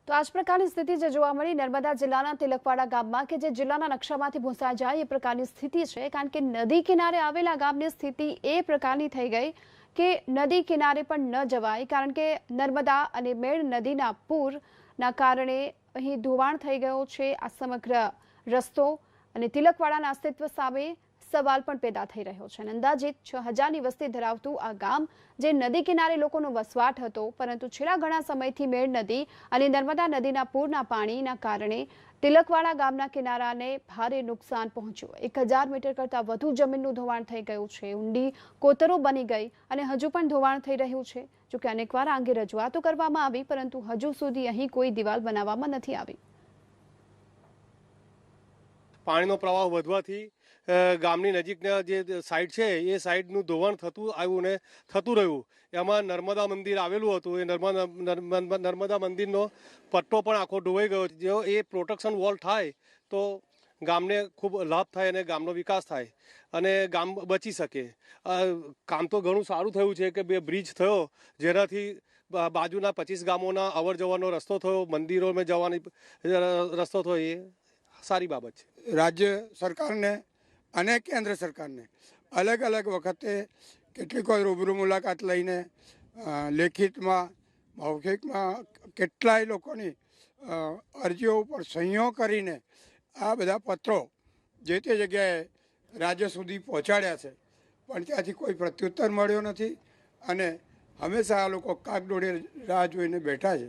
તો આ જ પ્રકારની સ્થિતિ જે જોવા મળી નર્મદા જિલ્લાના તિલકવાડા ગામમાં કે જે જિલ્લાના નકશામાંથી ભૂંસાઈ જાય એ પ્રકારની સ્થિતિ છે, કારણ કે નદી કિનારે આવેલા ગામની સ્થિતિ એ પ્રકારની થઈ ગઈ કે નદી કિનારે પણ ન જવાય, કારણ કે નર્મદા અને મેળ નદીના પૂરના કારણે અહીં ધોવાણ થઈ ગયો છે આ સમગ્ર રસ્તો અને તિલકવાડાના અસ્તિત્વ સામે સવાલ પણ પેદા થઈ રહ્યો છે. અંદાજિત 6000ની વસ્તી ધરાવતું આ ગામ જે નદી કિનારે લોકોનો વસવાટ હતો, પરંતુ છેલ્લા ઘણા સમયથી મેળ નદી અને નર્મદા નદીના પૂરના પાણીના કારણે તિલકવાડા ગામના કિનારાને ભારે નુકસાન પહોંચ્યું. 1000 મીટર કરતાં વધુ જમીનનું ધોવાણ થઈ ગયું છે. ઊંડી કોતરો બની ગઈ અને હજુ પણ ધોવાણ થઈ રહ્યું છે. જોકે અનેકવાર આ અંગે રજૂઆતો કરવામાં આવી, પરંતુ હજુ સુધી અહીં કોઈ દિવાલ બનાવવામાં નથી આવી. પાણીનો પ્રવાહ વધવાથી ગામની નજીકના જે સાઈડ છે એ સાઈડનું ધોવાણ થતું આવ્યું ને થતું રહ્યું. એમાં નર્મદા મંદિર આવેલું હતું. એ નર્મદા મંદિરનો પટ્ટો પણ આખો ધોવાઈ ગયો. જો એ પ્રોટેક્શન વોલ થાય તો ગામને ખૂબ લાભ થાય અને ગામનો વિકાસ થાય અને ગામ બચી શકે. કામ તો ઘણું સારું થયું છે કે બે બ્રિજ થયો, જેનાથી બાજુના 25 ગામોના અવર જવરનો રસ્તો થયો, મંદિરોમાં જવાની રસ્તો થયો. એ સારી બાબત છે. રાજ્ય સરકારને અને કેન્દ્ર સરકારને અલગ અલગ વખતે કેટલીક વાર રૂબરૂ મુલાકાત લઈને લેખિતમાં મૌખિકમાં કેટલાય લોકોની અરજીઓ ઉપર સહીઓ કરીને આ બધા પત્રો જે તે જગ્યાએ રાજ્ય સુધી પહોંચાડ્યા છે, પણ ત્યાંથી કોઈ પ્રત્યુત્તર મળ્યો નથી અને હંમેશા આ લોકો કાગડોળે રાહ જોઈને બેઠા છે.